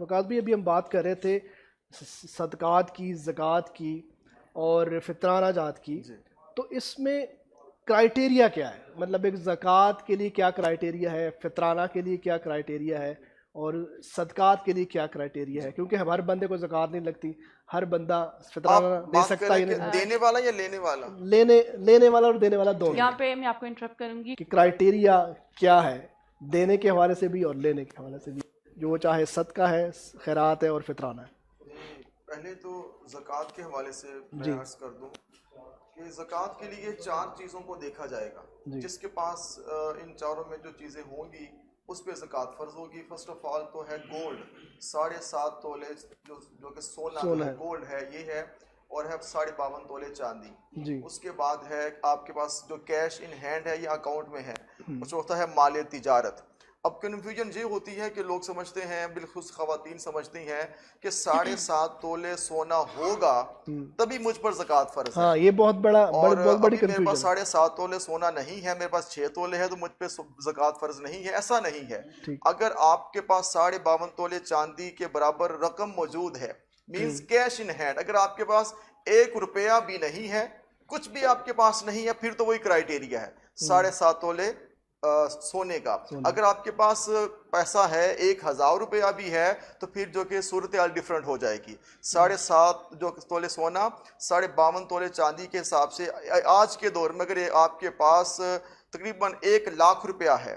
वकास भी अभी हम बात कर रहे थे सदक़ात की, ज़कात की और फितराना जात की, तो इसमें क्राइटेरिया क्या है? मतलब एक ज़कात के लिए क्या क्राइटेरिया है, फितराना के लिए क्या क्राइटेरिया है और सदक़ात के लिए क्या क्राइटेरिया है? क्योंकि हर बंदे को ज़कात नहीं लगती, हर बंदा फितराना दे सकता है, देने वाला या लेने वाला, लेने वाला और देने वाला दोनों। यहाँ पे मैं आपको इंटरप्ट करूंगी कि क्राइटेरिया क्या है देने के हवाले से भी और लेने के हवाले से भी, जो चाहे सदका है, खैरात है और फितराना है। पहले तो ज़कात के हवाले से मैं अर्ज कर दूं कि ज़कात के लिए 4 चीज़ों को देखा जाएगा। जिसके पास इन चारों में जो चीज़ें होंगी उस पर ज़कात फ़र्ज होगी। फर्स्ट ऑफ ऑल तो है गोल्ड, 7.5 तोले जो कि सोना है, गोल्ड है, ये है, और है 52.5 तोले चांदी। उसके बाद है आपके पास जो कैश इन हैंड है या अकाउंट में है। चौथा है माल तिजारत। अब कन्फ्यूजन ये होती है कि लोग समझते हैं, बिलखुस ख़वातीन समझती हैं कि 7.5 तोले सोना होगा तभी मुझ पर ज़कात फ़र्ज है। हाँ, ये बहुत बड़ी कंफ्यूजन। मेरे पास 7.5 तोले सोना नहीं है, मेरे पास 6 तोले है तो मुझ पे ज़कात फ़र्ज नहीं है, ऐसा नहीं है। अगर आपके पास 52.5 तोले चांदी के बराबर रकम मौजूद है, मीन्स कैश इन हैंड, अगर आपके पास 1 रुपया भी नहीं है, कुछ भी आपके पास नहीं है, फिर तो वही क्राइटेरिया है 7.5 तोले सोने का। अगर आपके पास पैसा है 1,000 रुपया भी है तो फिर जो कि सूरत हाल डिफरेंट हो जाएगी। 7.5 जो तोले सोना, 52.5 तोले चांदी के हिसाब से आज के दौर में अगर आपके पास तकरीबन 1 लाख रुपया है,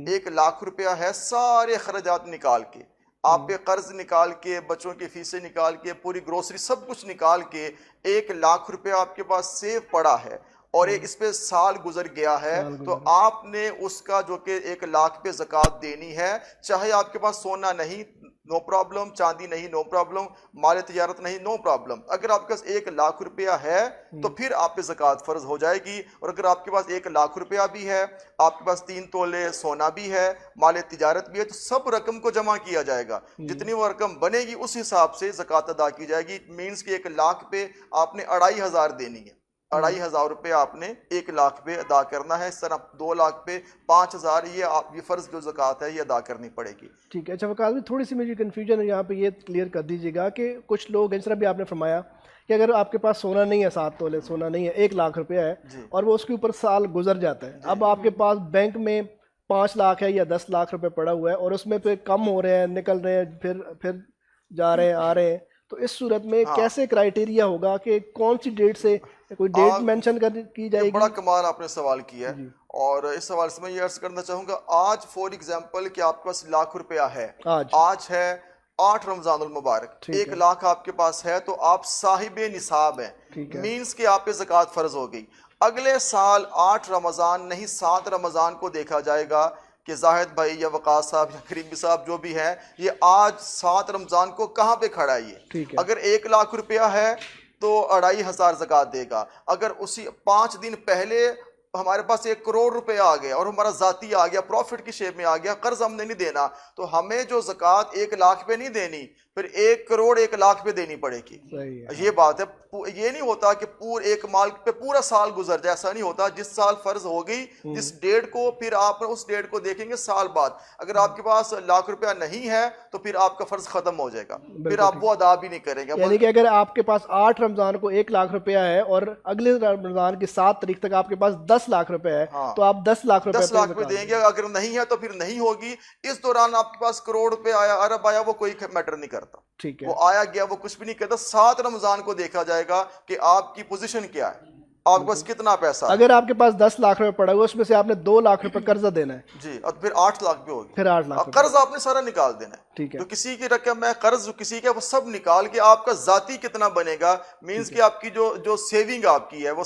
1 लाख रुपया है, सारे खर्चात निकाल के, आप पे कर्ज निकाल के, बच्चों की फीसें निकाल के, पूरी ग्रोसरी सब कुछ निकाल के 1 लाख रुपया आपके पास सेव पड़ा है और एक इस पे साल गुजर गया है, तो आपने उसका जो कि 1 लाख पे ज़कात देनी है। चाहे आपके पास सोना नहीं, नो प्रॉब्लम, चांदी नहीं, नो प्रॉब्लम, माल तिजारत नहीं, नो प्रॉब्लम। अगर आपके पास 1 लाख रुपया है तो फिर आप पे ज़कात फ़र्ज हो जाएगी। और अगर आपके पास 1 लाख रुपया भी है, आपके पास 3 तोले सोना भी है, माल तिजारत भी है, तो सब रकम को जमा किया जाएगा। जितनी वो रकम बनेगी उस हिसाब से ज़कात अदा की जाएगी। मीन्स कि 1 लाख पे आपने 2,500 देनी है, 2,500 रुपये आपने 1 लाख पे अदा करना है। इस तरह 2 लाख पे 5,000 ये फ़र्ज जो ज़कात है ये अदा करनी पड़ेगी। ठीक है। अच्छा वकास भी थोड़ी सी मुझे कन्फ्यूजन है यहाँ पे, ये क्लियर कर दीजिएगा कि कुछ लोग, जिस तरह भी आपने फरमाया कि अगर आपके पास सोना नहीं है, 7 तोले सोना नहीं है, 1 लाख रुपया है और वो उसके ऊपर साल गुजर जाता है, अब आपके पास बैंक में 5 लाख है या 10 लाख रुपये पड़ा हुआ है और उसमें पे कम हो रहे हैं, निकल रहे हैं, फिर जा रहे हैं, आ रहे हैं, तो इस सूरत में कैसे क्राइटेरिया होगा कि कौन सी डेट से कोई डेट मेंशन की जाएगी? बड़ा कमाल आपने सवाल किया है और इस सवाल से मैं ये अर्ज करना चाहूंगा। आज फॉर एग्जांपल कि आपके पास लाख रुपया है, आज है 8 रमजानुल मुबारक, 1 लाख आपके पास है तो आप साहिब निसाब हैं। मीन्स कि आप पे ज़कात फ़र्ज हो गई। अगले साल 8 रमजान नहीं 7 रमजान को देखा जाएगा कि जाहिद भाई या वकास साहब या करीमी साहब जो भी हैं, ये आज 7 रमजान को कहाँ पे खड़ा है ये। अगर 1 लाख रुपया है तो 2,500 ज़कात देगा। अगर उसी 5 दिन पहले हमारे पास 1 करोड़ रुपया आ गया और हमारा जाती आ गया, प्रॉफिट की शेप में आ गया, कर्ज हमने नहीं देना, तो हमें जो ज़कात 1 लाख पे नहीं देनी, फिर 1 करोड़ 1 लाख पे देनी पड़ेगी। ये बात है। ये नहीं होता कि एक माल पे पूरा साल गुजर जाए, ऐसा नहीं होता। जिस साल फर्ज हो गई, जिस डेट को, फिर आप उस डेट को देखेंगे साल बाद। अगर आपके पास लाख रुपया नहीं है तो फिर आपका फर्ज खत्म हो जाएगा, फिर आप वो अदा भी नहीं करेंगे। यानी कि अगर आपके पास 8 रमजान को 1 लाख रुपया है और अगले रमजान की 7 तारीख तक आपके पास 10 लाख रुपए है, तो आप 10 लाख रुपए देंगे। अगर नहीं है तो फिर नहीं होगी। इस दौरान आपके पास करोड़ रुपए आया, अरब आया, वो कोई मैटर नहीं करता। ठीक है, वो आया गया वो कुछ भी नहीं कहता। 7 रमजान को देखा जाएगा कि आपकी पोजीशन क्या है, आपके पास कितना पैसा। अगर आपके पास 10 लाख रुपए पड़ा हुआ, उसमें से आपने 2 लाख रुपए कर्जा देना है जी, और फिर 8 लाख भी होगी, फिर 8 लाख कर्ज आपने सारा निकाल देना है। ठीक है। तो किसी की रकम है, कर्ज जो किसी का, वो सब निकाल के आपका जाती कितना बनेगा, मींस कि आपकी जो सेविंग आपकी है वो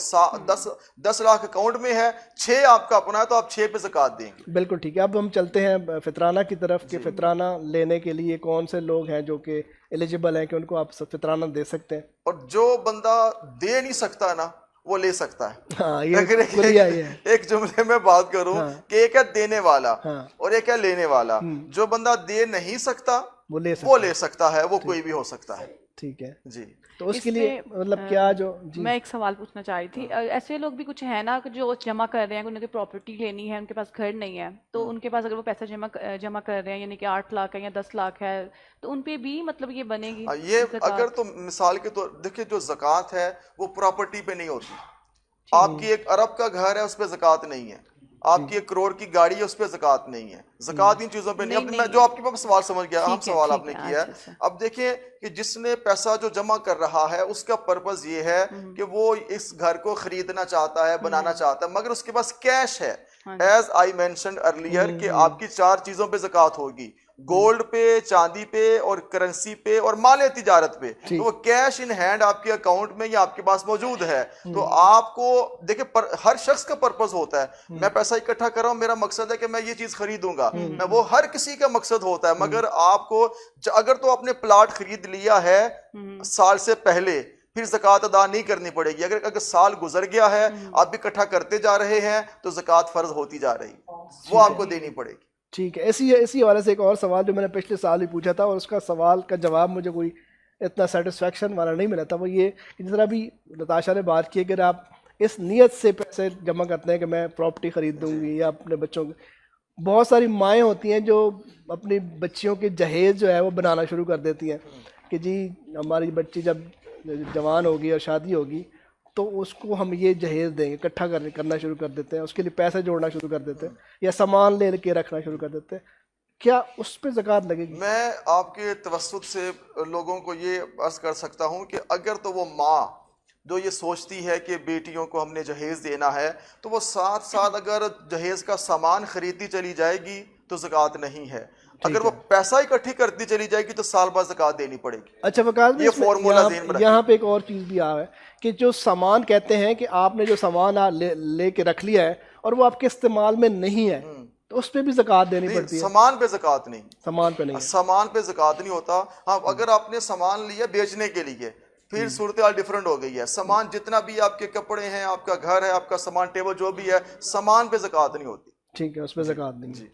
10 लाख अकाउंट में है, 6 आपका अपना है, तो आप 6 पे ज़कात देंगे। बिल्कुल ठीक है। अब हम चलते हैं फितराना की तरफ कि फितराना लेने के लिए कौन से लोग हैं जो कि एलिजिबल हैं कि उनको आप फितराना दे सकते हैं, और जो बंदा दे नहीं सकता ना वो ले सकता है। हाँ, ये एक जुमले में बात करूं कि एक है देने वाला और एक है लेने वाला। जो बंदा दे नहीं सकता वो ले सकता है, वो कोई भी हो सकता है। ठीक है जी। तो उसके लिए मतलब क्या जो जी मैं एक सवाल पूछना चाह रही थी, ऐसे लोग भी कुछ है ना जो जमा कर रहे हैं, उनकी प्रॉपर्टी लेनी है, उनके पास घर नहीं है, तो उनके पास अगर वो पैसा जमा कर रहे हैं, यानी कि 8 लाख है या 10 लाख है, तो उन पे भी मतलब ये बनेगी ये ज़कात? अगर तो मिसाल के तौर देखिए, जो ज़कात है वो प्रॉपर्टी पे नहीं होती। आपकी 1 अरब का घर है, उस पर ज़कात नहीं है। आपकी 1 करोड़ की गाड़ी है, उस पर ज़कात नहीं है। ज़कात इन चीज़ों पे नहीं। अब मैं जो आपके पास सवाल समझ गया, हम सवाल आपने किया है। अब देखिए कि जिसने पैसा जो जमा कर रहा है, उसका पर्पस ये है कि वो इस घर को खरीदना चाहता है, बनाना चाहता है, मगर उसके पास कैश है। एज आई मेंशन्ड अर्लियर कि आपकी 4 चीज़ों पे ज़कात होगी, गोल्ड पे, चांदी पे और करेंसी पे और माल तिजारत पे। तो वो कैश इन हैंड आपके अकाउंट में या आपके पास मौजूद है। तो आपको देखिए, हर शख्स का पर्पस होता है। मैं पैसा इकट्ठा कर रहा हूं, मेरा मकसद है कि मैं ये चीज खरीदूंगा, मैं वो हर किसी का मकसद होता है। मगर आपको अगर तो आपने प्लाट खरीद लिया है साल से पहले, फिर ज़कात अदा नहीं करनी पड़ेगी। अगर साल गुजर गया है, आप इकट्ठा करते जा रहे हैं, तो ज़कात फर्ज होती जा रही, वो आपको देनी पड़ेगी। ठीक है। इसी हवाले से एक और सवाल जो मैंने पिछले साल ही पूछा था और उसका सवाल का जवाब मुझे कोई इतना सेटिस्फेक्शन वाला नहीं मिला था, वो ये कि जिस तरह अभी नताशा ने बात की, अगर आप इस नीयत से पैसे जमा करते हैं कि मैं प्रॉपर्टी ख़रीद दूँगी या अपने बच्चों के, बहुत सारी माएँ होती हैं जो अपनी बच्चियों के जहेज़ जो है वो बनाना शुरू कर देती हैं कि जी हमारी बच्ची जब जवान होगी और शादी होगी तो उसको हम ये जहेज देंगे, इकट्ठा करना शुरू कर देते हैं, उसके लिए पैसे जोड़ना शुरू कर देते हैं या सामान ले के रखना शुरू कर देते हैं। क्या उस पर ज़कात लगेगी? मैं आपके तवस्सुत से लोगों को ये अर्ज कर सकता हूँ कि अगर तो वो माँ जो ये सोचती है कि बेटियों को हमने जहेज देना है, तो वो साथ साथ अगर जहेज का सामान खरीदती चली जाएगी तो ज़कात नहीं है। अगर वो पैसा इकट्ठी करती चली जाएगी तो साल बाद ज़कात देनी पड़ेगी। अच्छा वकास भाई, ये फॉर्मूला यहाँ पे एक और चीज़ भी आ है कि जो सामान कहते हैं कि आपने जो सामान ले के रख लिया है और वो आपके इस्तेमाल में नहीं है, तो उस पर भी ज़कात देनी पड़ती है? सामान पे ज़कात नहीं, सामान पे नहीं, सामान पे ज़कात नहीं होता। हाँ, अगर आपने सामान लिया बेचने के लिए, फिर सूरत हाल डिफरेंट हो गई है। सामान जितना भी आपके कपड़े हैं, आपका घर है, आपका सामान टेबल जो भी है, सामान पे ज़कात नहीं होती। ठीक है, उस पर ज़कात नहीं।